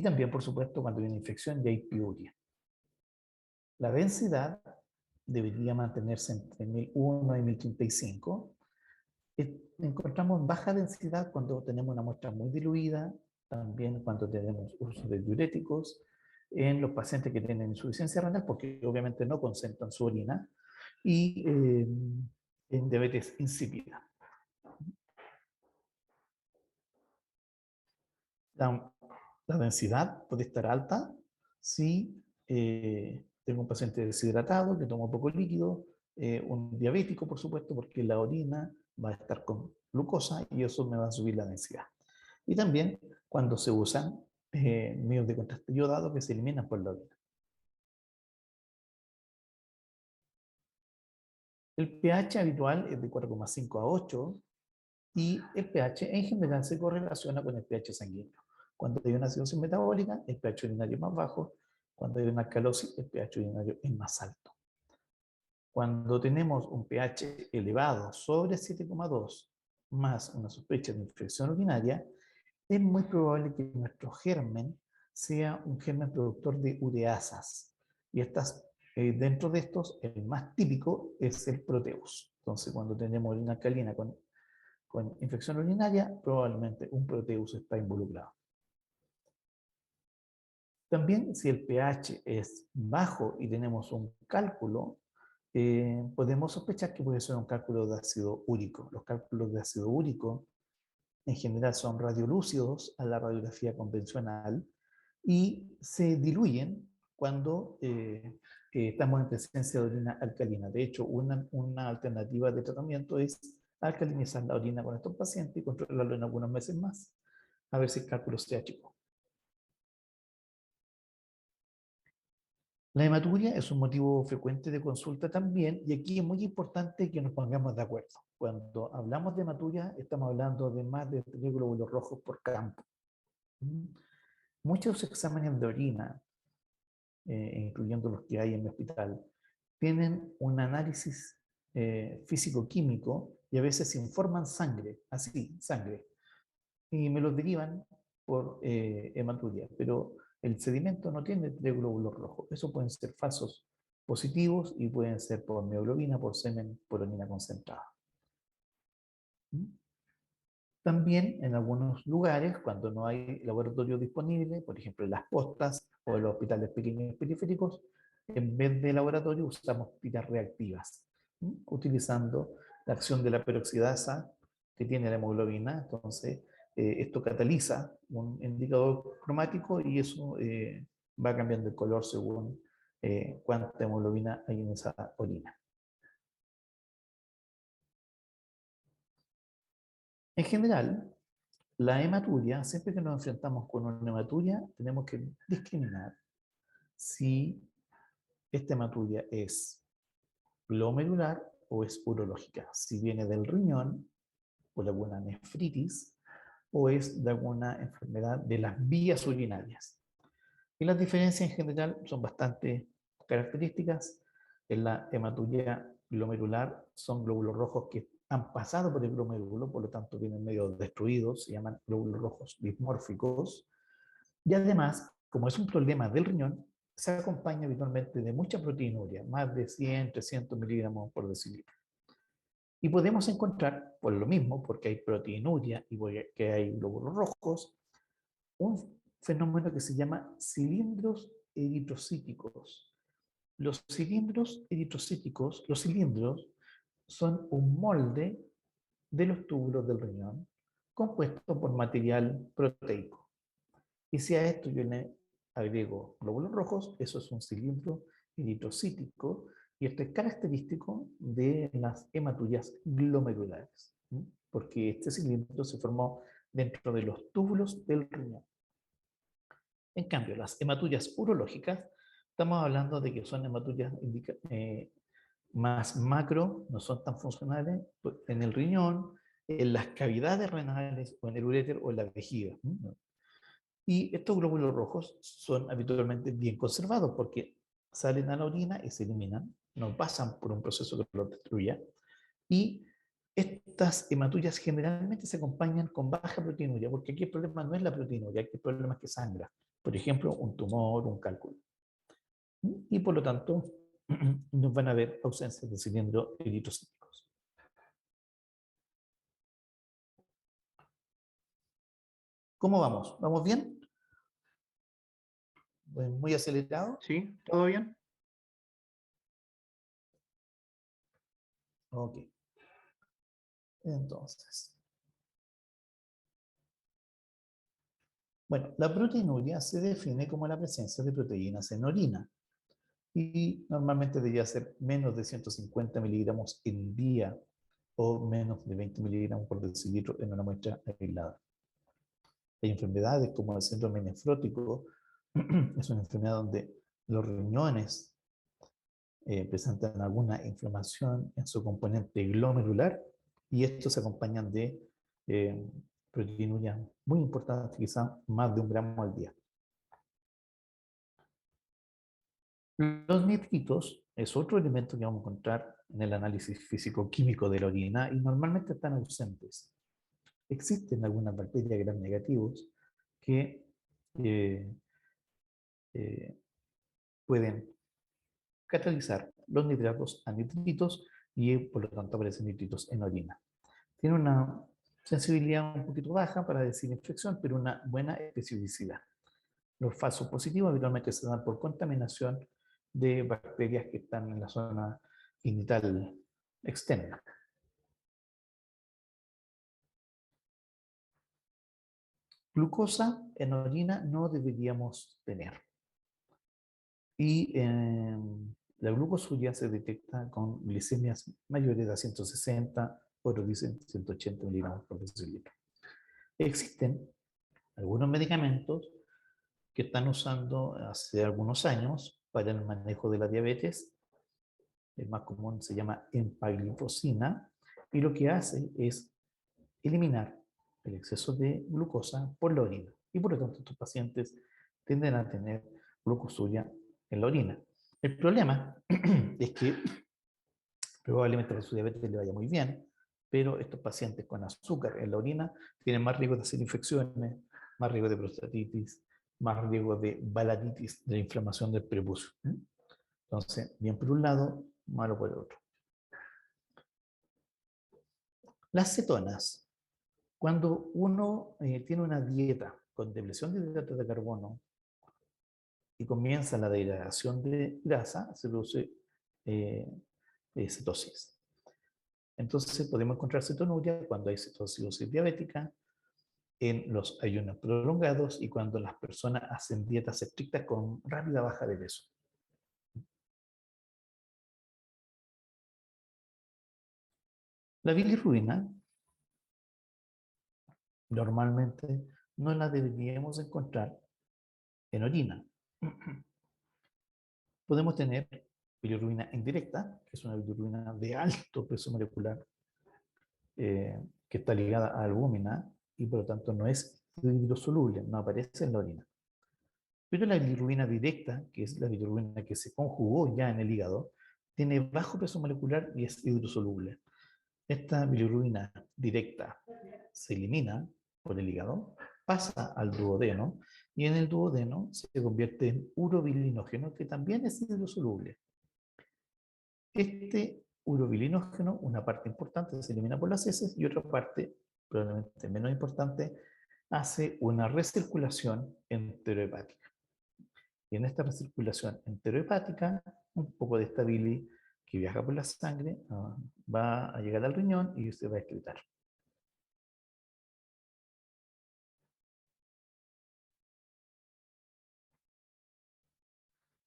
también, por supuesto, cuando hay una infección y hay piuria. La densidad debería mantenerse entre 1001 y 1035. Encontramos baja densidad cuando tenemos una muestra muy diluida, también cuando tenemos uso de diuréticos, en los pacientes que tienen insuficiencia renal, porque obviamente no concentran su orina, y en diabetes insípida. La densidad puede estar alta si tengo un paciente deshidratado que toma poco líquido, un diabético, por supuesto, porque la orina va a estar con glucosa y eso me va a subir la densidad. Y también cuando se usan medios de contraste iodado que se eliminan por la orina. El pH habitual es de 4,5 a 8 y el pH en general se correlaciona con el pH sanguíneo. Cuando hay una acidosis metabólica, el pH urinario es más bajo. Cuando hay una alcalosis, el pH urinario es más alto. Cuando tenemos un pH elevado sobre 7,2 más una sospecha de infección urinaria, es muy probable que nuestro germen sea un germen productor de ureasas. Y dentro de estos, el más típico es el proteus. Entonces, cuando tenemos orina alcalina con infección urinaria, probablemente un proteus está involucrado. También, si el pH es bajo y tenemos un cálculo, podemos sospechar que puede ser un cálculo de ácido úrico. Los cálculos de ácido úrico en general son radiolúcidos a la radiografía convencional y se diluyen cuando estamos en presencia de orina alcalina. De hecho, una alternativa de tratamiento es alcalinizar la orina con estos pacientes y controlarlo en algunos meses más, a ver si el cálculo sea chico. La hematuria es un motivo frecuente de consulta también, y aquí es muy importante que nos pongamos de acuerdo. Cuando hablamos de hematuria, estamos hablando de más de 3 glóbulos rojos por campo. Muchos exámenes de orina, incluyendo los que hay en el hospital, tienen un análisis físico-químico y a veces informan sangre, así, sangre, y me los derivan por hematuria, pero el sedimento no tiene 3 glóbulos rojos. Eso pueden ser falsos positivos y pueden ser por mioglobina, por semen, por orina concentrada. También en algunos lugares, cuando no hay laboratorio disponible, por ejemplo en las postas o en los hospitales pequeños periféricos, en vez de laboratorio usamos pilas reactivas, utilizando la acción de la peroxidasa que tiene la hemoglobina. Entonces, esto cataliza un indicador cromático y eso va cambiando el color según cuánta hemoglobina hay en esa orina. En general, la hematuria, siempre que nos enfrentamos con una hematuria, tenemos que discriminar si esta hematuria es glomerular o es urológica, si viene del riñón por alguna nefritis o es de alguna enfermedad de las vías urinarias. Y las diferencias en general son bastante características. En la hematuria glomerular son glóbulos rojos que han pasado por el glomérulo, por lo tanto vienen medio destruidos, se llaman glóbulos rojos dismórficos. Y además, como es un problema del riñón, se acompaña habitualmente de mucha proteinuria, más de 100, 300 miligramos por decilitro. Y podemos encontrar, por lo mismo, porque hay proteinuria y porque hay glóbulos rojos, un fenómeno que se llama cilindros eritrocíticos. Los cilindros eritrocíticos, los cilindros, son un molde de los túbulos del riñón compuesto por material proteico. Y si a esto yo le agrego glóbulos rojos, eso es un cilindro eritrocítico y esto es característico de las hematurias glomerulares, porque este cilindro se formó dentro de los túbulos del riñón. En cambio, las hematurias urológicas, estamos hablando de que son hematurias más macro, no son tan funcionales en el riñón, en las cavidades renales o en el uréter o en la vejiga. Y estos glóbulos rojos son habitualmente bien conservados porque salen a la orina y se eliminan, no pasan por un proceso que los destruya. Y estas hematurias generalmente se acompañan con baja proteinuria, porque aquí el problema no es la proteinuria, aquí el problema es que sangra. por ejemplo, un tumor, un cálculo. Y por lo tanto, nos van a haber ausencias de cilindros eritrocíticos. ¿Cómo vamos? ¿Vamos bien? ¿Muy acelerado? ¿Sí? ¿Todo bien? Ok. Entonces, bueno, la proteinuria se define como la presencia de proteínas en orina y normalmente debería ser menos de 150 miligramos en día o menos de 20 miligramos por decilitro en una muestra aislada. Hay enfermedades como el síndrome nefrótico, es una enfermedad donde los riñones presentan alguna inflamación en su componente glomerular y estos se acompañan de proteinuria muy importante, quizás más de 1 gramo al día. Los nitritos es otro elemento que vamos a encontrar en el análisis físico-químico de la orina y normalmente están ausentes. Existen algunas bacterias gram negativos que eh, eh, pueden catalizar los nitratos a nitritos y por lo tanto aparecen nitritos en orina. Tiene una sensibilidad un poquito baja para desinfección, pero una buena especificidad. Los falsos positivos habitualmente se dan por contaminación de bacterias que están en la zona genital externa. Glucosa en orina no deberíamos tener. Y la glucosuria se detecta con glicemias mayores a 160, otros dicen 180 miligramos por decilitro. Existen algunos medicamentos que están usando hace algunos años para el manejo de la diabetes. El más común se llama empagliflozina y lo que hace es eliminar el exceso de glucosa por la orina. Y por lo tanto, estos pacientes tienden a tener glucosuria en la orina. El problema es que probablemente a su diabetes le vaya muy bien, pero estos pacientes con azúcar en la orina tienen más riesgo de hacer infecciones, más riesgo de prostatitis, más riesgo de balanitis, de inflamación del prepucio. Entonces, bien por un lado, malo por el otro. Las cetonas. Cuando uno tiene una dieta con depresión de hidratos de carbono y comienza la degradación de grasa, se produce eh, cetosis. Entonces podemos encontrar cetonuria cuando hay cetoacidosis diabética, en los ayunos prolongados y cuando las personas hacen dietas estrictas con rápida baja de peso. La bilirrubina normalmente no la deberíamos encontrar en orina. Podemos tener bilirrubina indirecta, que es una bilirrubina de alto peso molecular, que está ligada a albúmina y por lo tanto no es hidrosoluble, no aparece en la orina. Pero la bilirrubina directa, que es la bilirrubina que se conjugó ya en el hígado, tiene bajo peso molecular y es hidrosoluble. Esta bilirrubina directa se elimina por el hígado, pasa al duodeno y en el duodeno se convierte en urobilinógeno, que también es hidrosoluble. Este urobilinógeno, una parte importante, se elimina por las heces y otra parte, probablemente menos importante, hace una recirculación enterohepática. Y en esta recirculación enterohepática, un poco de esta bili que viaja por la sangre va a llegar al riñón y se va a excretar.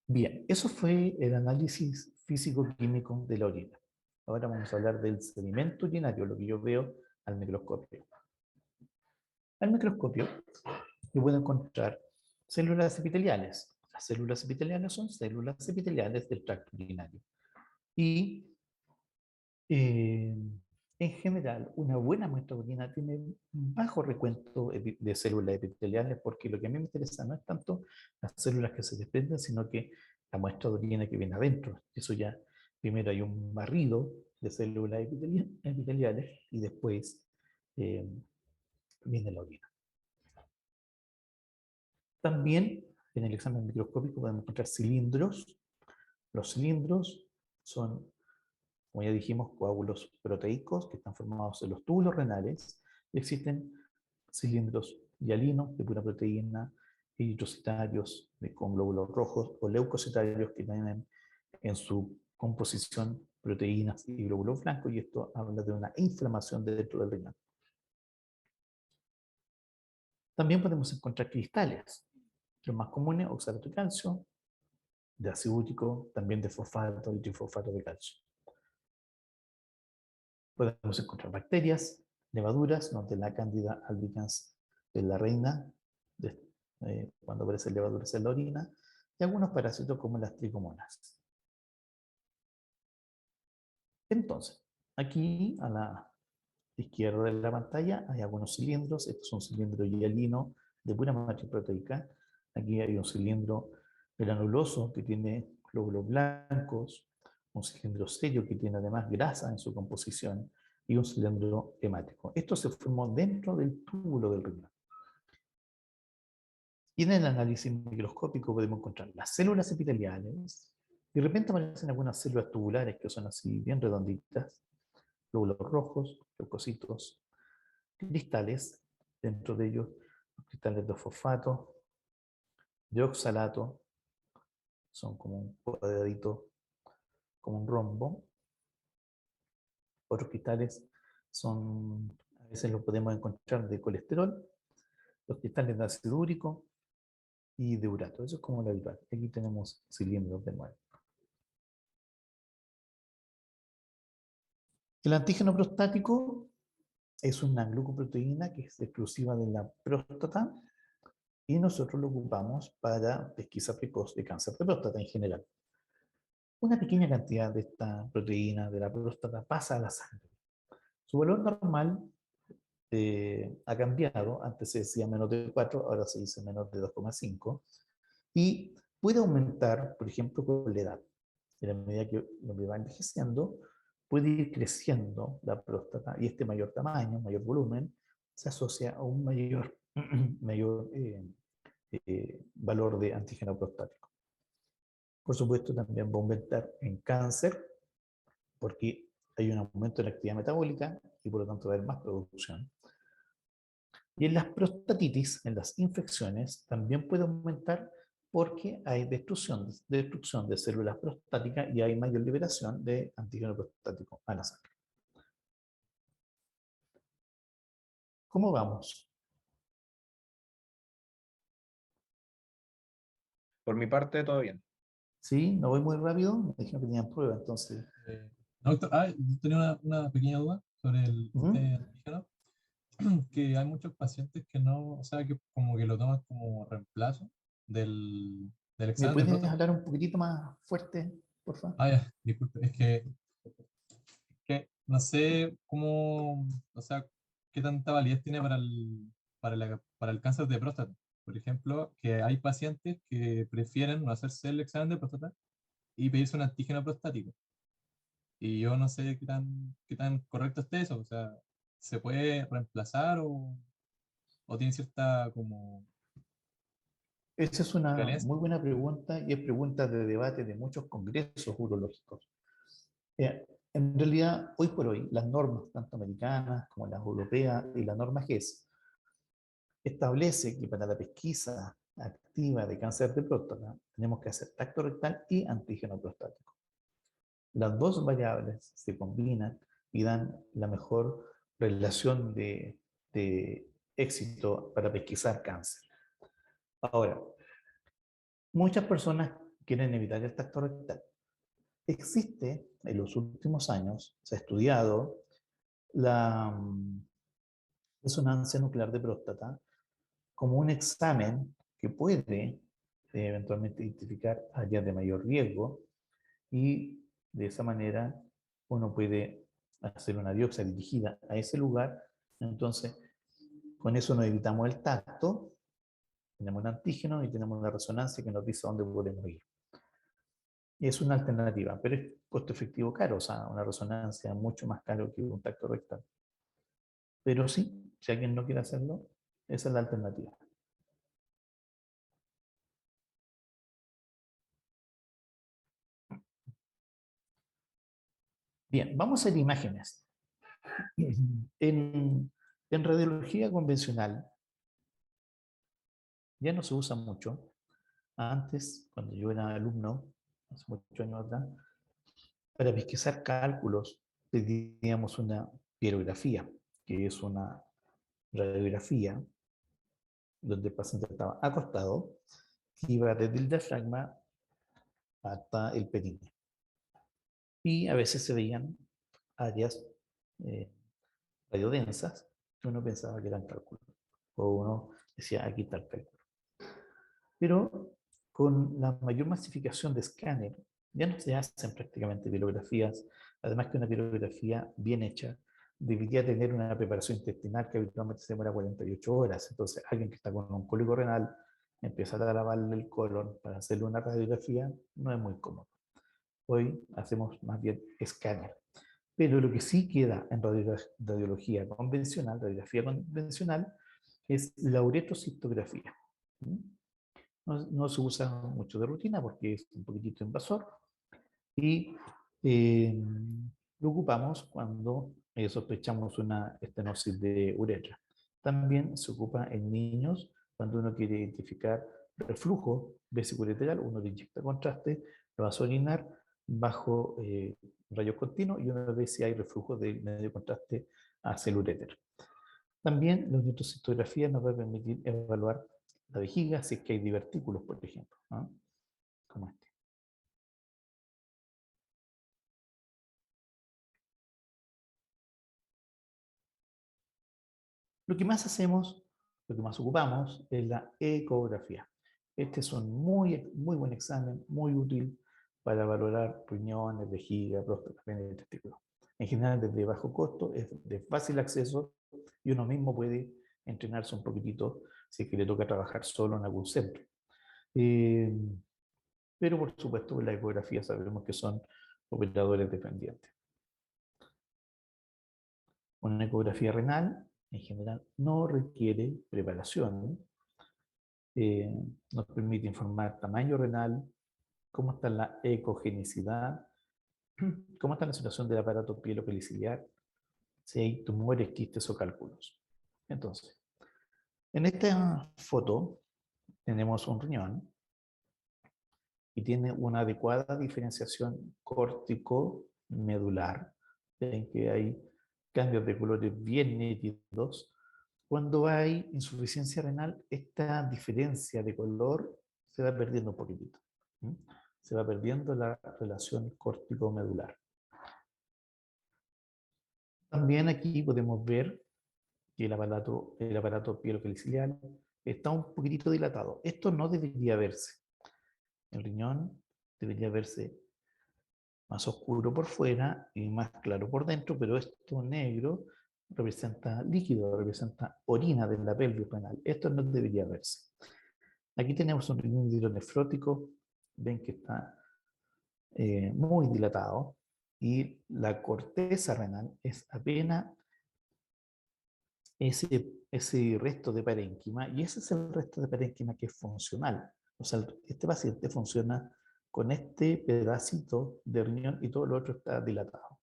Bien, eso fue el análisis físico-químico de la orina. Ahora vamos a hablar del sedimento urinario, lo que yo veo al microscopio. Al microscopio yo puedo encontrar células epiteliales. Las células epiteliales son células epiteliales del tracto urinario. Y eh, en general, una buena muestra de orina tiene un bajo recuento de células epiteliales porque lo que a mí me interesa no es tanto las células que se desprenden, sino que la muestra de orina que viene adentro. Eso ya, primero hay un barrido de células epiteliales y después viene la orina. También En el examen microscópico podemos encontrar cilindros. Los cilindros son, como ya dijimos, coágulos proteicos que están formados en los túbulos renales. Y existen cilindros hialinos de pura proteína, eritrocitarios con glóbulos rojos o leucocitarios que tienen en su composición proteínas y glóbulos blancos, y esto habla de una inflamación dentro del riñón. También podemos encontrar cristales, los más comunes, oxalato de calcio, de ácido úrico, también de fosfato y trifosfato de calcio. Podemos encontrar bacterias, levaduras, donde la Candida albicans es la reina, cuando aparecen levaduras en la orina, y algunos parásitos como las tricomonas. Entonces, aquí a la izquierda de la pantalla hay algunos cilindros. Estos son cilindros hialino de pura matriz proteica. Aquí hay un cilindro granuloso que tiene glóbulos blancos, un cilindro serio que tiene además grasa en su composición y un cilindro hemático. Esto se formó dentro del túbulo del riñón. Y en el análisis microscópico podemos encontrar las células epiteliales. De repente aparecen algunas células tubulares que son así bien redonditas, glóbulos rojos, leucocitos, cristales, dentro de ellos los cristales de fosfato, de oxalato, son como un cuadradito, como un rombo. Otros cristales son, a veces los podemos encontrar de colesterol, los cristales de ácido úrico y de urato. Eso es como lo habitual. Aquí tenemos cilindros de nuevo. El antígeno prostático es una glucoproteína que es exclusiva de la próstata y nosotros lo ocupamos para pesquisa precoz de cáncer de próstata en general. Una pequeña cantidad de esta proteína de la próstata pasa a la sangre. Su valor normal ha cambiado, antes se decía menos de 4, ahora se dice menos de 2,5, y puede aumentar, por ejemplo, con la edad. En la medida que el hombre va envejeciendo, puede ir creciendo la próstata y este mayor tamaño, mayor volumen, se asocia a un mayor valor de antígeno prostático. Por supuesto, también va a aumentar en cáncer, porque hay un aumento de la actividad metabólica y por lo tanto va a haber más producción. Y en las prostatitis, en las infecciones, también puede aumentar porque hay destrucción de células prostáticas y hay mayor liberación de antígeno prostático a la sangre. ¿Cómo vamos? Por mi parte, todo bien. ¿Sí? ¿No voy muy rápido? Me dijeron que tenían prueba, entonces. Eh, doctor, yo tenía una pequeña duda sobre este antígeno, que hay muchos pacientes que no, o sea, que como que lo toman como reemplazo del ¿Me examen de puedes próstata. hablar un poquitito más fuerte, por favor? Ah, ya, disculpe, es que no sé cómo, o sea, qué tanta validez tiene para el cáncer de próstata. Por ejemplo, que hay pacientes que prefieren no hacerse el examen de próstata y pedirse un antígeno prostático. Y yo no sé qué tan correcto esté eso. O sea, ¿se puede reemplazar o tiene cierta como Esa es una prevalencia? muy buena pregunta y es pregunta de debate de muchos congresos urológicos. En realidad, hoy por hoy, las normas, tanto americanas como las europeas y la norma GES, establece que para la pesquisa activa de cáncer de próstata tenemos que hacer tacto rectal y antígeno prostático. Las dos variables se combinan y dan la mejor relación de éxito para pesquisar cáncer. Ahora, muchas personas quieren evitar el tacto rectal. Existe, en los últimos años, se ha estudiado la resonancia nuclear de próstata como un examen que puede eventualmente identificar áreas de mayor riesgo y de esa manera uno puede hacer una biopsia dirigida a ese lugar. Entonces, con eso nos evitamos el tacto, tenemos un antígeno y tenemos una resonancia que nos dice a dónde podemos ir. Es una alternativa, pero es costo efectivo caro, o sea, una resonancia mucho más caro que un tacto rectal. Pero sí, si alguien no quiere hacerlo, esa es la alternativa. Bien, vamos a ver imágenes. En radiología convencional ya no se usa mucho. Antes, cuando yo era alumno, hace muchos años atrás, para pesquisar cálculos teníamos una pirografía, que es una radiografía donde el paciente estaba acostado, que iba desde el diafragma hasta el períneo. Y a veces se veían áreas eh, radiodensas que uno pensaba que eran cálculos, o uno decía, aquí está el cálculo. Pero con la mayor masificación de escáner, ya no se hacen prácticamente pirografías, además que una pirografía bien hecha debería tener una preparación intestinal que habitualmente se demora 48 horas. Entonces, alguien que está con un cólico renal, empezar a lavarle el colon para hacerle una radiografía no es muy cómodo. Hoy hacemos más bien escáner. Pero lo que sí queda en radiología convencional, radiografía convencional, es la uretrocistografía. No se usa mucho de rutina porque es un poquitito invasor y lo ocupamos cuando sospechamos una estenosis de uretra. También se ocupa en niños cuando uno quiere identificar reflujo vesiculolateral, uno le inyecta contraste, lo va a orinar bajo rayos continuos y uno ve si hay reflujo de medio contraste hacia el uréter. También la uretrocistografía nos va a permitir evaluar la vejiga si es que hay divertículos, por ejemplo, ¿no? Como este. Lo que más hacemos, lo que más ocupamos es la ecografía. Este es un muy buen examen, muy útil para valorar riñones, vejiga, próstata, pene y testículo. En general, desde bajo costo, es de fácil acceso y uno mismo puede entrenarse un poquitito si es que le toca trabajar solo en algún centro. Eh, pero por supuesto, la ecografía sabemos que son operadores dependientes. Una ecografía renal, en general, no requiere preparación. Eh, Nos permite informar tamaño renal, cómo está la ecogenicidad, cómo está la situación del aparato pielocalicilar, si hay tumores, quistes o cálculos. Entonces, en esta foto tenemos un riñón y tiene una adecuada diferenciación córtico-medular. Ven que hay cambios de colores bien nítidos. Cuando hay insuficiencia renal, esta diferencia de color se va perdiendo un poquitito. Se va perdiendo la relación córtico-medular. También aquí podemos ver que el aparato pielocalicilar está un poquitito dilatado. Esto no debería verse. El riñón debería verse más oscuro por fuera y más claro por dentro, pero esto negro representa líquido, representa orina de la pelvis renal. Esto no debería verse. Aquí tenemos un riñón hidronefrótico, ven que está muy dilatado y la corteza renal es apenas ese resto de parénquima, y ese es el resto de parénquima que es funcional. O sea, este paciente funciona con este pedacito de riñón y todo lo otro está dilatado.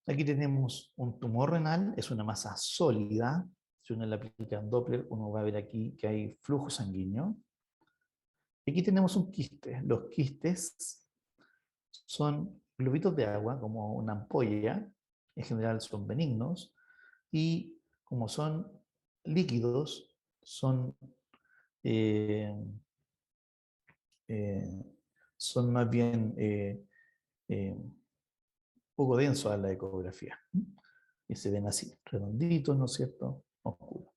Aquí tenemos un tumor renal, es una masa sólida. Si uno le aplica un Doppler, uno va a ver aquí que hay flujo sanguíneo. Aquí tenemos un quiste. Los quistes son globitos de agua, como una ampolla. En general son benignos. Y como son líquidos, son, eh, eh, son más bien poco densos a la ecografía. Y se ven así, redonditos, ¿no es cierto? Oscuros.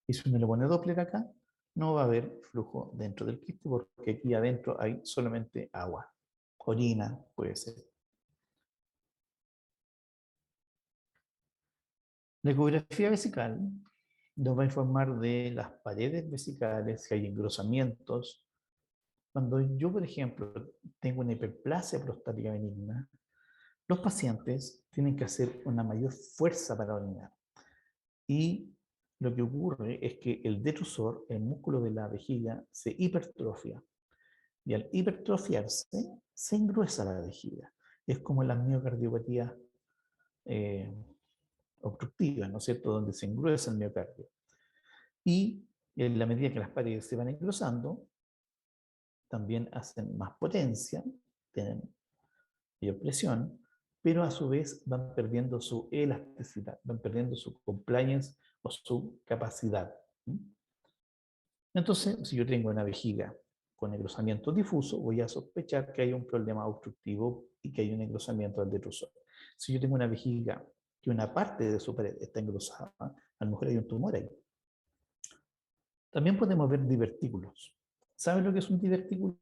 Y si uno le pone Doppler acá, no va a haber flujo dentro del quiste porque aquí adentro hay solamente agua. Orina puede ser. La ecografía vesical nos va a informar de las paredes vesicales, si hay engrosamientos. Cuando yo, por ejemplo, tengo una hiperplasia prostática benigna, los pacientes tienen que hacer una mayor fuerza para orinar. Y lo que ocurre es que el detrusor, el músculo de la vejiga, se hipertrofia. Y al hipertrofiarse, se engruesa la vejiga. Es como las miocardiopatías obstructivas, ¿no es cierto?, donde se engruesa el miocardio. Y en la medida que las paredes se van engrosando, también hacen más potencia, tienen mayor presión, pero a su vez van perdiendo su elasticidad, van perdiendo su compliance o su capacidad. Entonces, si yo tengo una vejiga con engrosamiento difuso, voy a sospechar que hay un problema obstructivo y que hay un engrosamiento del detrusor. Si yo tengo una vejiga que una parte de su pared está engrosada, a lo mejor hay un tumor ahí. También podemos ver divertículos. ¿Saben lo que es un divertículo?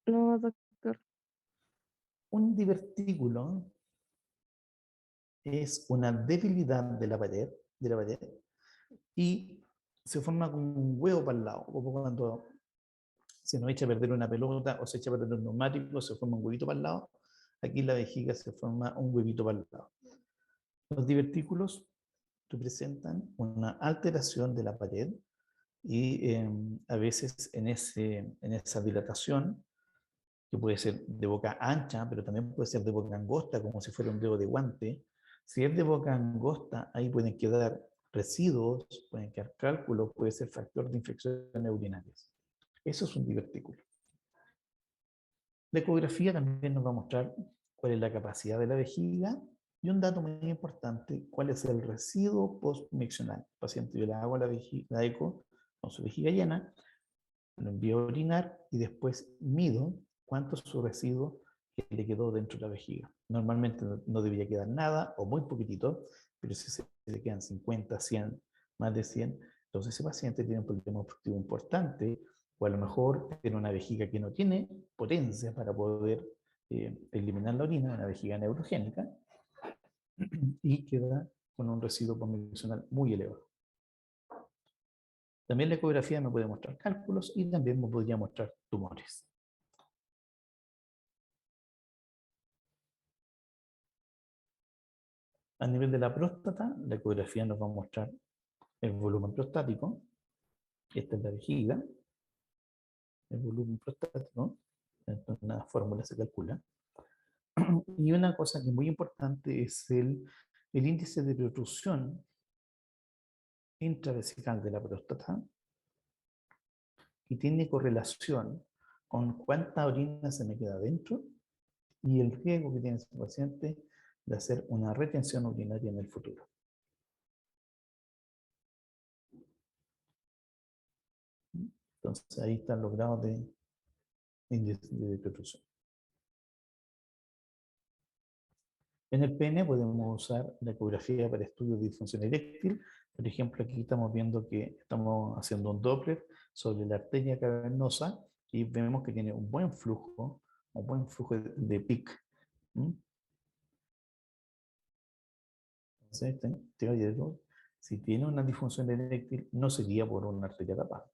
No, doctor. Un divertículo es una debilidad de la pared, y se forma como un huevo para el lado, como cuando se nos echa a perder una pelota o se echa a perder un neumático, se forma un huevito para el lado. Aquí en la vejiga se forma un huevito para el lado. Los divertículos representan una alteración de la pared y a veces en esa dilatación, que puede ser de boca ancha, pero también puede ser de boca angosta, como si fuera un dedo de guante. Si es de boca angosta, ahí pueden quedar residuos, pueden quedar cálculos, puede ser factor de infecciones urinarias. Eso es un divertículo. La ecografía también nos va a mostrar cuál es la capacidad de la vejiga y un dato muy importante, cuál es el residuo postmiccional. El paciente, yo le hago la eco con su vejiga llena, lo envío a orinar y después mido cuánto es su residuo que le quedó dentro de la vejiga. Normalmente no debería quedar nada o muy poquitito, pero si se le quedan 50, 100, más de 100, entonces ese paciente tiene un problema obstructivo importante o a lo mejor tiene una vejiga que no tiene potencia para poder eliminar la orina, una vejiga neurogénica, y queda con un residuo postmiccional muy elevado. También la ecografía me puede mostrar cálculos y también me podría mostrar tumores. A nivel de la próstata, la ecografía nos va a mostrar el volumen prostático. Esta es la vejiga, el volumen prostático. En una fórmula se calcula. Y una cosa que es muy importante es el índice de protrusión intravesical de la próstata, y tiene correlación con cuánta orina se me queda dentro y el riesgo que tiene ese paciente de hacer una retención urinaria en el futuro. Entonces ahí están los grados de índice de protrusión. En el pene podemos usar la ecografía para estudios de disfunción eréctil. Por ejemplo, aquí estamos viendo que estamos haciendo un Doppler sobre la arteria cavernosa y vemos que tiene un buen flujo de PIC. Entonces, si tiene una disfunción eréctil, no sería por una arteria tapada.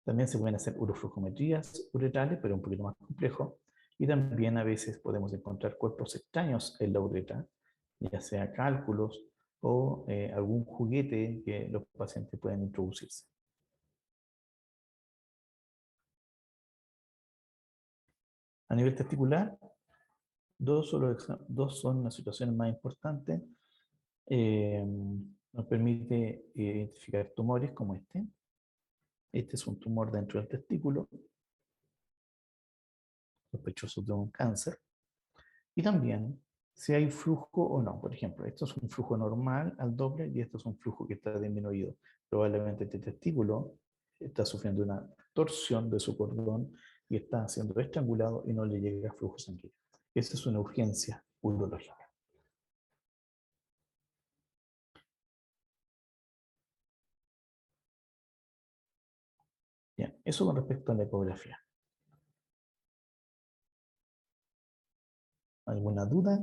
También se pueden hacer uroflujometrías uretrales, pero un poquito más complejo. Y también a veces podemos encontrar cuerpos extraños en la uretra, ya sea cálculos o algún juguete que los pacientes pueden introducirse. A nivel testicular, dos son las situaciones más importantes. Nos permite identificar tumores como este. Este es un tumor dentro del testículo, sospechoso de un cáncer. Y también si hay flujo o no. Por ejemplo, esto es un flujo normal al doble y esto es un flujo que está disminuido. Probablemente este testículo está sufriendo una torsión de su cordón y está siendo estrangulado y no le llega flujo sanguíneo. Esa es una urgencia urológica. Bien, eso con respecto a la ecografía. ¿Alguna duda?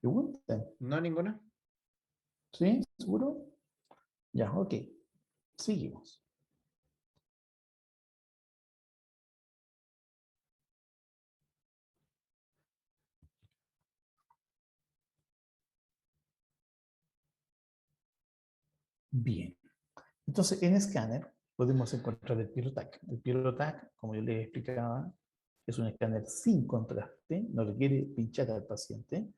¿Pregunta? No, ninguna. ¿Sí? ¿Seguro? Ya, ok. Seguimos. Bien. Entonces, en escáner podemos encontrar el Pilotac. El Pilotac, como yo les explicaba, es un escáner sin contraste, no requiere pinchar al paciente.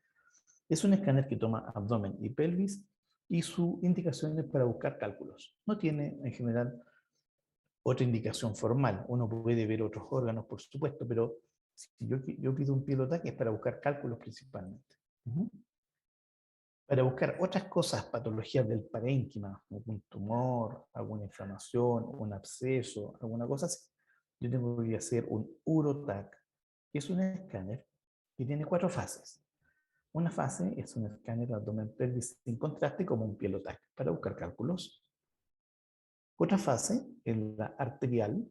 Es un escáner que toma abdomen y pelvis y su indicación es para buscar cálculos. No tiene, en general, otra indicación formal. Uno puede ver otros órganos, por supuesto, pero si yo pido un Pilotac es para buscar cálculos principalmente. Para buscar otras cosas, patologías del parénquima, algún tumor, alguna inflamación, un absceso, alguna cosa así, yo tengo que hacer un urotac, que es un escáner que tiene 4 fases. Una fase es un escáner de abdomen pelvis sin contraste como un Pilotac para buscar cálculos. Otra fase es la arterial,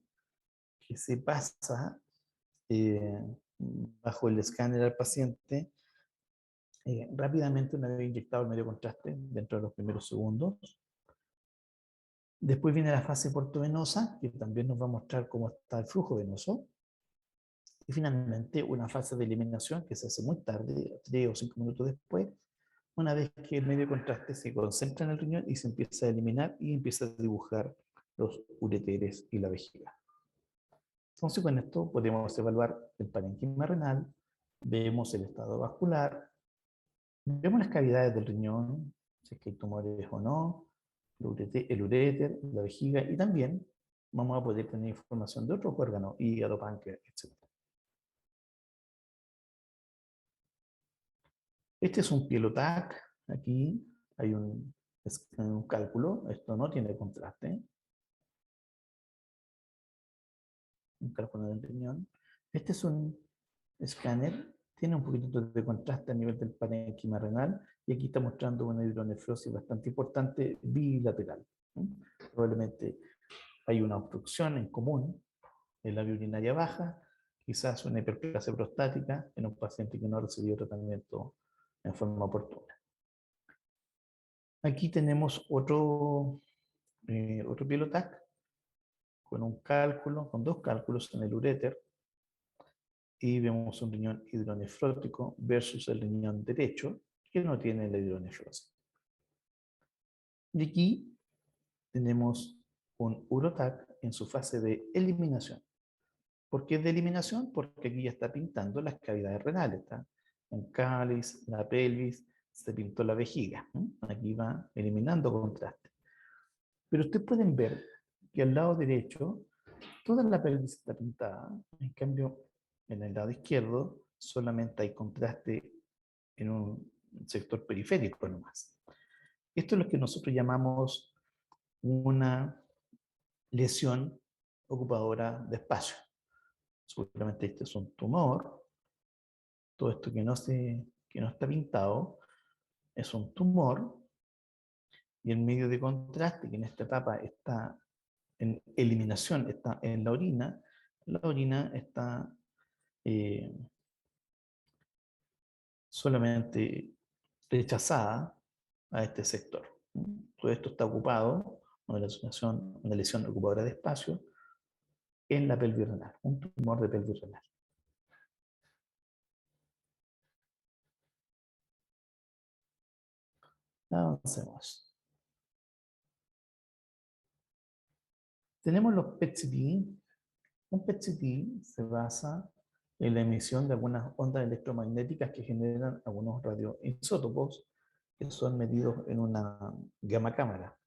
que se pasa eh, bajo el escáner al paciente rápidamente una vez inyectado el medio contraste dentro de los primeros segundos. Después viene la fase portovenosa, que también nos va a mostrar cómo está el flujo venoso. Y finalmente una fase de eliminación que se hace muy tarde, 3 o 5 minutos después, una vez que el medio contraste se concentra en el riñón y se empieza a eliminar y empieza a dibujar los ureteres y la vejiga. Entonces con esto podemos evaluar el parénquima renal, vemos el estado vascular, vemos las cavidades del riñón, si es que hay tumores o no, el uréter, la vejiga, y también vamos a poder tener información de otros órganos, hígado, páncreas, etc. Este es un Pilotac. Aquí hay un cálculo. Esto no tiene contraste. Un cálculo del riñón. Este es un escáner. Tiene un poquito de contraste a nivel del parénquima renal. Y aquí está mostrando una hidronefrosis bastante importante bilateral. Probablemente hay una obstrucción en común en la vía urinaria baja, quizás una hiperplasia prostática en un paciente que no ha recibido tratamiento en forma oportuna. Aquí tenemos otro Pilotac con un cálculo, con 2 cálculos en el uréter, y vemos un riñón hidronefrótico versus el riñón derecho, que no tiene la hidronefrosis. Y aquí tenemos un urotac en su fase de eliminación. ¿Por qué es de eliminación? Porque aquí ya está pintando las cavidades renales. ¿Está? Un cáliz, la pelvis, se pintó la vejiga. Aquí va eliminando contraste. Pero ustedes pueden ver que al lado derecho toda la pelvis está pintada. En cambio, en el lado izquierdo solamente hay contraste en un sector periférico nomás. Esto es lo que nosotros llamamos una lesión ocupadora de espacio. Seguramente este es un tumor. Todo esto que no está pintado es un tumor, y el medio de contraste, que en esta etapa está en eliminación, está en la orina está solamente rechazada a este sector. Todo esto está ocupado, una lesión ocupadora de espacio, en la pelvis renal, un tumor de pelvis renal. Avancemos. Tenemos los PET-CT. Un PET-CT se basa en la emisión de algunas ondas electromagnéticas que generan algunos radioisótopos que son medidos en una gamma cámara.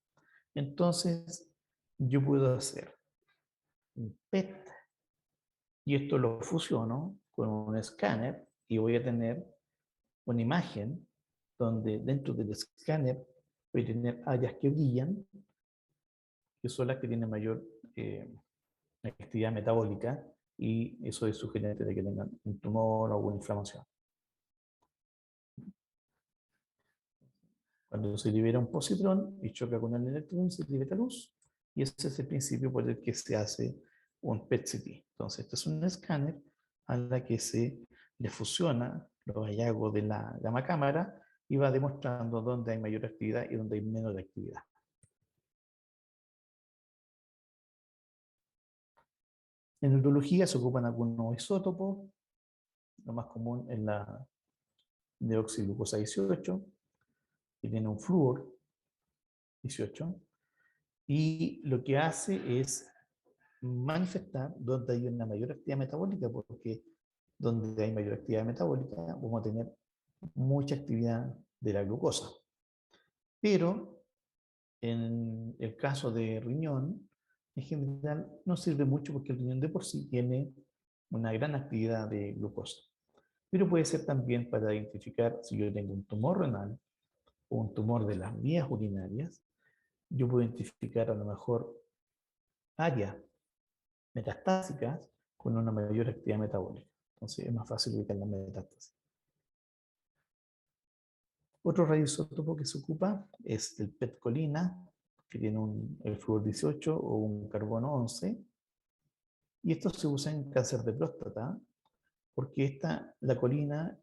Entonces, yo puedo hacer un PET y esto lo fusiono con un escáner y voy a tener una imagen donde dentro del escáner voy a tener áreas que brillan, que son las que tienen mayor actividad metabólica, y eso es sugerente de que tengan un tumor o alguna inflamación. Cuando se libera un positrón y choca con el electrón, se libera luz, y ese es el principio por el que se hace un PET-CT. Entonces, este es un escáner a la que se le fusiona los hallazgos de la gamma cámara y va demostrando dónde hay mayor actividad y dónde hay menor actividad. En urología se ocupan algunos isótopos. Lo más común es la deoxiglucosa 18, que tiene un flúor 18, Y lo que hace es manifestar donde hay una mayor actividad metabólica, porque donde hay mayor actividad metabólica vamos a tener mucha actividad de la glucosa. Pero en el caso de riñón, en general no sirve mucho porque el riñón de por sí tiene una gran actividad de glucosa. Pero puede ser también para identificar si yo tengo un tumor renal o un tumor de las vías urinarias, yo puedo identificar a lo mejor áreas metastásicas con una mayor actividad metabólica. Entonces es más fácil ubicar la metástasis. Otro radioisótopo que se ocupa es el PET-colina, que tiene el flúor 18 o un carbono 11. Y esto se usa en cáncer de próstata porque la colina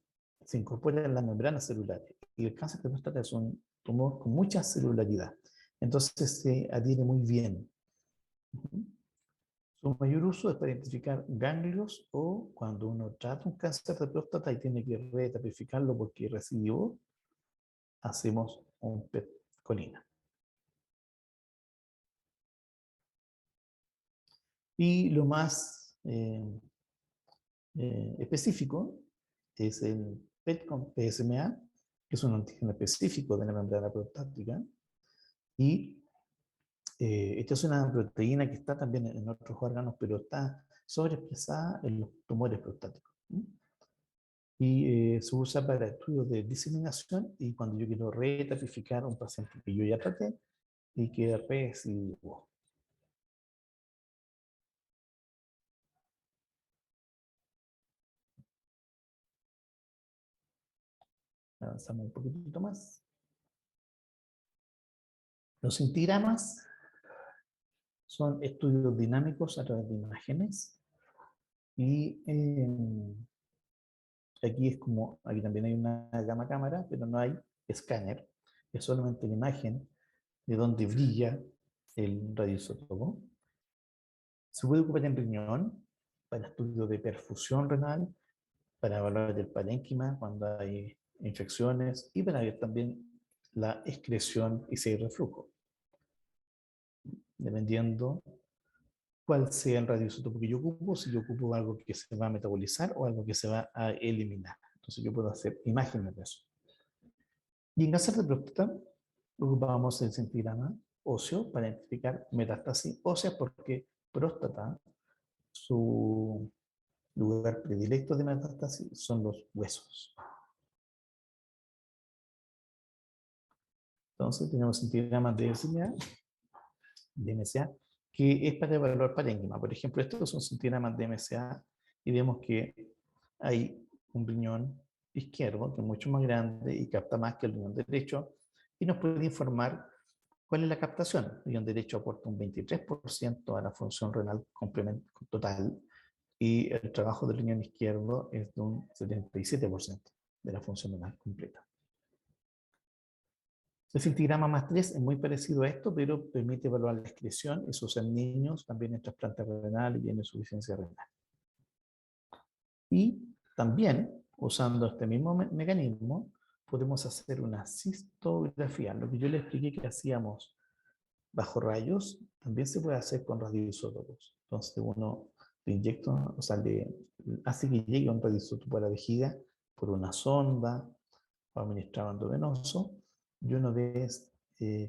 se incorpora en las membranas celulares. Y el cáncer de próstata es un tumor con mucha celularidad. Entonces se adhiere muy bien. Su mayor uso es para identificar ganglios o cuando uno trata un cáncer de próstata y tiene que retapificarlo porque es recidivo, hacemos un PET-colina. Y lo más específico es el PET con PSMA, que es un antígeno específico de la membrana prostática. Y esta es una proteína que está también en otros órganos, pero está sobreexpresada en los tumores prostáticos. Y se usa para estudios de diseminación y cuando yo quiero retapificar a un paciente que yo ya traté y que recidivo. Avanzamos un poquitito más. Los centigramas son estudios dinámicos a través de imágenes y aquí es como, aquí también hay una gama cámara, pero no hay escáner, es solamente la imagen de donde brilla el radioisótopo. Se puede ocupar en riñón para estudios de perfusión renal, para evaluar el parénquima cuando hay infecciones y para ver también la excreción y si hay reflujo. Dependiendo cuál sea el radioisótopo que yo ocupo, si yo ocupo algo que se va a metabolizar o algo que se va a eliminar. Entonces yo puedo hacer imágenes de eso. Y en cáncer de próstata ocupamos el centigrama óseo para identificar metástasis ósea porque próstata, su lugar predilecto de metástasis son los huesos. Entonces tenemos centigramas de MSA, que es para evaluar parénquima. Por ejemplo, estos son centigramas de MSA y vemos que hay un riñón izquierdo que es mucho más grande y capta más que el riñón derecho y nos puede informar cuál es la captación. El riñón derecho aporta un 23% a la función renal total y el trabajo del riñón izquierdo es de un 77% de la función renal completa. El centigrama más 3 es muy parecido a esto, pero permite evaluar la excreción y se usa en niños, también en trasplantes renales y en insuficiencia renal. Y también, usando este mismo mecanismo, podemos hacer una cistografía. Lo que yo le expliqué que hacíamos bajo rayos, también se puede hacer con radioisótopos. Entonces uno le inyecta, o sea, le hace que llegue un radioisótopo a la vejiga por una sonda o administrado endovenoso, y uno ve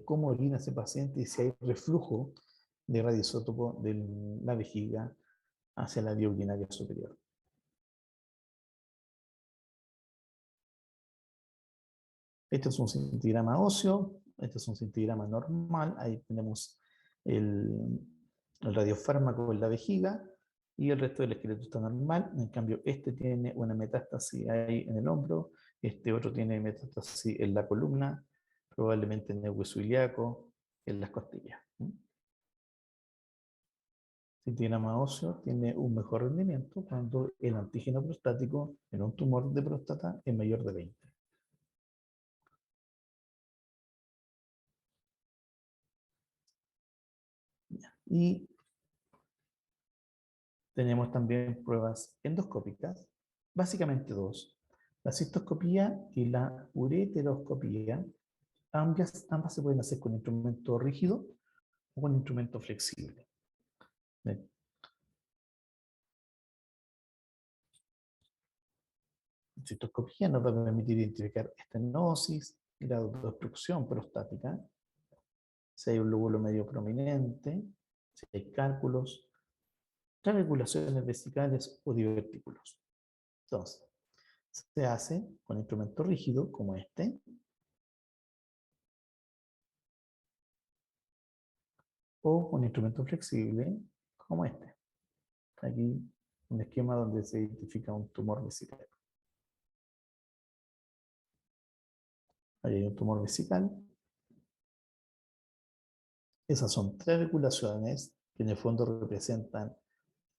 cómo orina ese paciente y si hay reflujo de radioisótopo de la vejiga hacia la vía urinaria superior. Este es un centigrama óseo, este es un centigrama normal, ahí tenemos el radiofármaco en la vejiga y el resto del esqueleto está normal. En cambio, este tiene una metástasis ahí en el hombro, este otro tiene metástasis en la columna, probablemente en el hueso ilíaco, en las costillas. El centigrama óseo tiene un mejor rendimiento cuando el antígeno prostático en un tumor de próstata es mayor de 20. Y tenemos también pruebas endoscópicas, básicamente dos. La cistoscopía y la ureteroscopía, ambas se pueden hacer con instrumento rígido o con instrumento flexible. Bien. La cistoscopía nos va a permitir identificar estenosis, grado de obstrucción prostática, si hay un lóbulo medio prominente, si hay cálculos, regulaciones vesicales o divertículos. Entonces, se hace con instrumento rígido como este, o con instrumento flexible como este. Aquí un esquema donde se identifica un tumor vesical. Ahí hay un tumor vesical. Esas son 3 regulaciones que en el fondo representan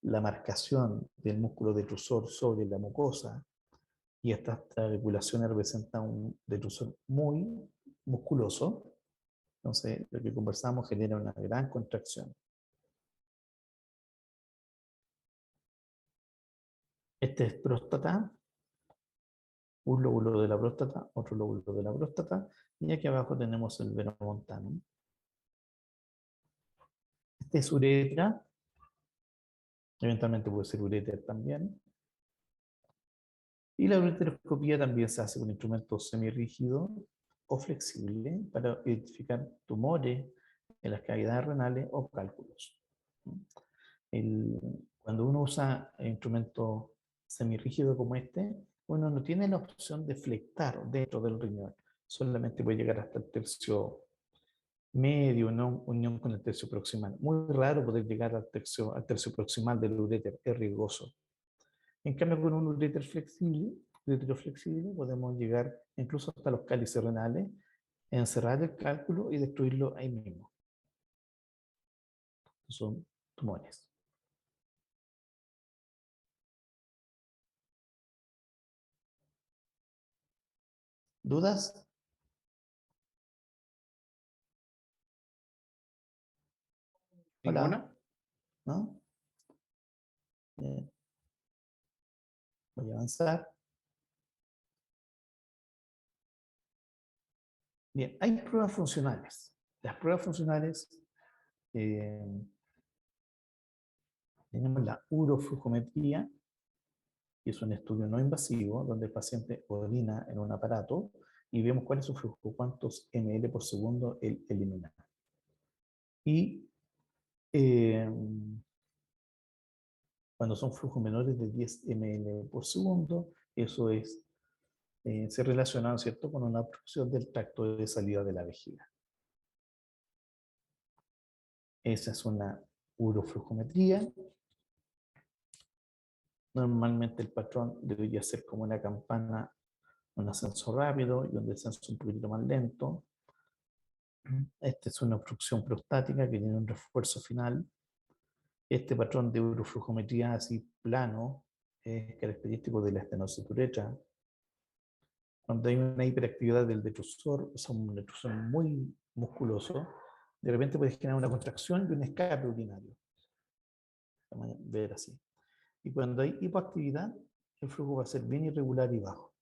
la marcación del músculo detrusor sobre la mucosa, y estas regulaciones representan un detrusor muy musculoso. Entonces, lo que conversamos genera una gran contracción. Este es próstata, un lóbulo de la próstata, otro lóbulo de la próstata, y aquí abajo tenemos el veno montano. Este es uretra, eventualmente puede ser uréter también. Y la ureteroscopía también se hace con instrumentos semirrígidos o flexibles para identificar tumores en las cavidades renales o cálculos. Cuando uno usa instrumentos semirrígidos como este, uno no tiene la opción de flectar dentro del riñón, solamente puede llegar hasta el tercio medio, no unión con el tercio proximal. Muy raro poder llegar al tercio proximal del uréter, es riesgoso. En cambio, con un uréter flexible, podemos llegar incluso hasta los cálices renales, encerrar el cálculo y destruirlo ahí mismo. Son tumores. ¿Dudas? Hola. ¿Ninguna? ¿No? Bien. Voy a avanzar. Bien, hay pruebas funcionales. Las pruebas funcionales, tenemos la uroflujometría, que es un estudio no invasivo donde el paciente orina en un aparato y vemos cuál es su flujo, cuántos ml por segundo él elimina. Y cuando son flujos menores de 10 ml por segundo, eso es, se relaciona, ¿cierto?, con una obstrucción del tracto de salida de la vejiga. Esa es una uroflujometría. Normalmente el patrón debería ser como una campana, un ascenso rápido y un descenso un poquito más lento. Esta es una obstrucción prostática que tiene un refuerzo final. Este patrón de uroflujometría así plano es característico de la estenosis uretra. Cuando hay una hiperactividad del detrusor, o sea, un detrusor muy musculoso, de repente puede generar una contracción y un escape urinario. Vamos a ver así. Y cuando hay hipoactividad, el flujo va a ser bien irregular y bajo.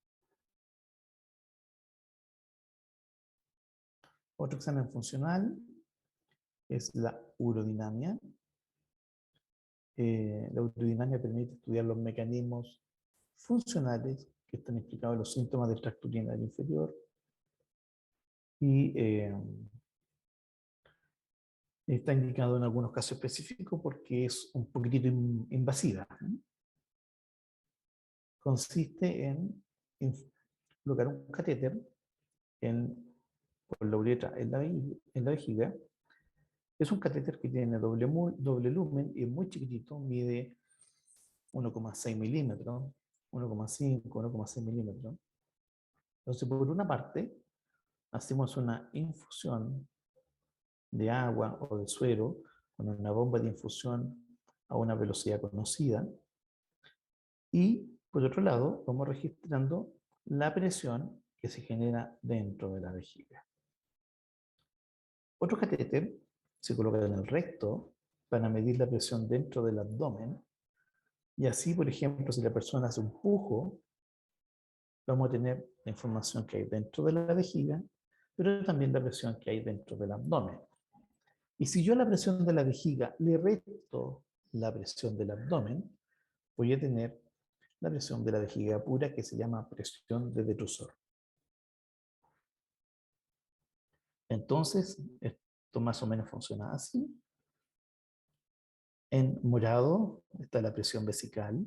Otro examen funcional es la urodinamia. La urodinamia permite estudiar los mecanismos funcionales que están explicados en los síntomas del tracto urinario inferior. Y está indicado en algunos casos específicos porque es un poquitito invasiva. Consiste en colocar un catéter por la uretra en la vejiga. Es un catéter que tiene doble lumen y es muy chiquitito, mide 1,6 milímetros, 1,5, 1,6 milímetros. Entonces, por una parte, hacemos una infusión de agua o de suero con una bomba de infusión a una velocidad conocida. Y, por otro lado, vamos registrando la presión que se genera dentro de la vejiga. Otro catéter se coloca en el recto para medir la presión dentro del abdomen. Y así, por ejemplo, si la persona hace un pujo, vamos a tener la información que hay dentro de la vejiga, pero también la presión que hay dentro del abdomen. Y si yo a la presión de la vejiga le resto la presión del abdomen, voy a tener la presión de la vejiga pura, que se llama presión de detrusor. Entonces, esto más o menos funciona así. En morado está la presión vesical.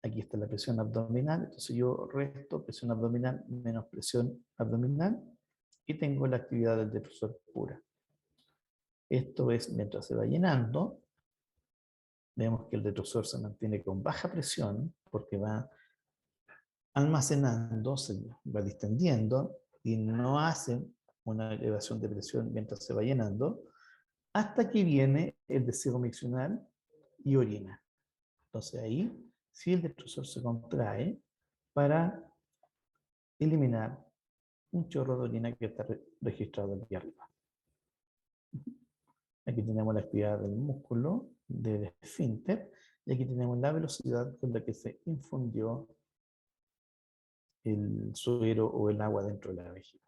Aquí está la presión abdominal. Entonces yo resto presión abdominal menos presión abdominal y tengo la actividad del detrusor pura. Esto es mientras se va llenando. Vemos que el detrusor se mantiene con baja presión porque va almacenando, se va distendiendo y no hace una elevación de presión mientras se va llenando, hasta que viene el deseo miccional y orina. Entonces ahí, sí, el detrusor se contrae para eliminar un chorro de orina que está registrado aquí arriba. Aquí tenemos la actividad del músculo, del esfínter, y aquí tenemos la velocidad con la que se infundió el suero o el agua dentro de la vejiga.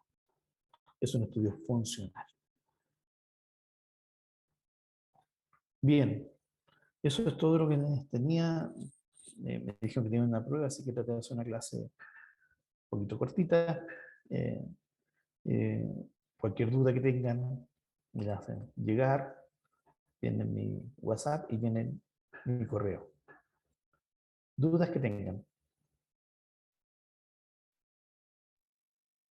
Es un estudio funcional. Bien, eso es todo lo que tenía. Me dijeron que tenía una prueba, así que traté de hacer una clase un poquito cortita. Eh, eh, Cualquier duda que tengan, me la hacen llegar. Tienen mi WhatsApp y tienen mi correo. Dudas que tengan.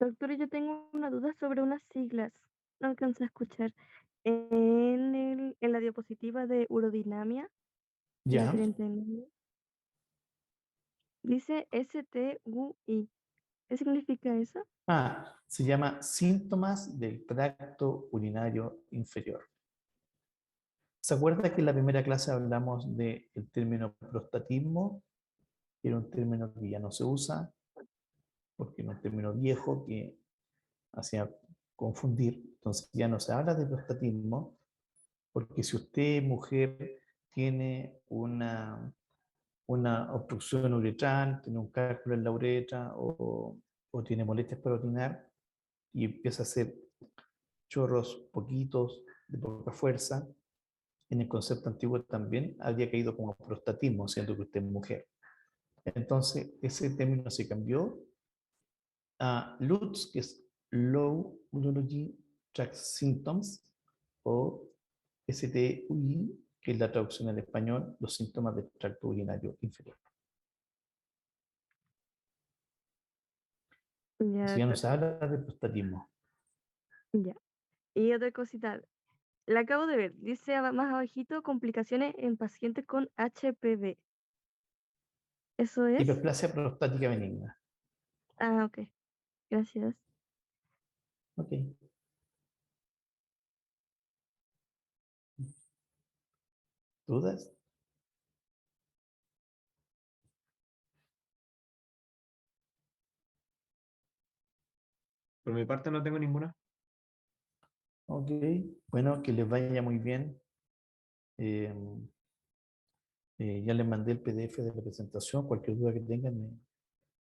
Doctor, yo tengo una duda sobre unas siglas. No alcancé a escuchar. En la diapositiva de urodinamia, la Ya. 39, dice STUI. ¿Qué significa eso? Se llama síntomas del tracto urinario inferior. ¿Se acuerda que en la primera clase hablamos del término prostatismo? Que era un término que ya no se usa, porque era un término viejo que hacía confundir. Entonces ya no se habla de prostatismo, porque si usted, mujer, tiene una obstrucción uretral, tiene un cálculo en la uretra o tiene molestias para orinar y empieza a hacer chorros poquitos, de poca fuerza, en el concepto antiguo también habría caído como prostatismo, siendo que usted es mujer. Entonces, ese término se cambió a LUTS, que es Low Urology Tract Symptoms, o STUI, que es la traducción al español, los síntomas del tracto urinario inferior. Ya, Eso ya no doctor. se habla de prostatismo. Ya. Y otra cosita. La acabo de ver. Dice más abajito, complicaciones en pacientes con HPV. ¿Eso es? Hiperplasia prostática benigna. Ah, ok. Gracias. Ok. ¿Dudas? Por mi parte no tengo ninguna. Ok. Bueno, que les vaya muy bien. Ya les mandé el PDF de la presentación. Cualquier duda que tengan,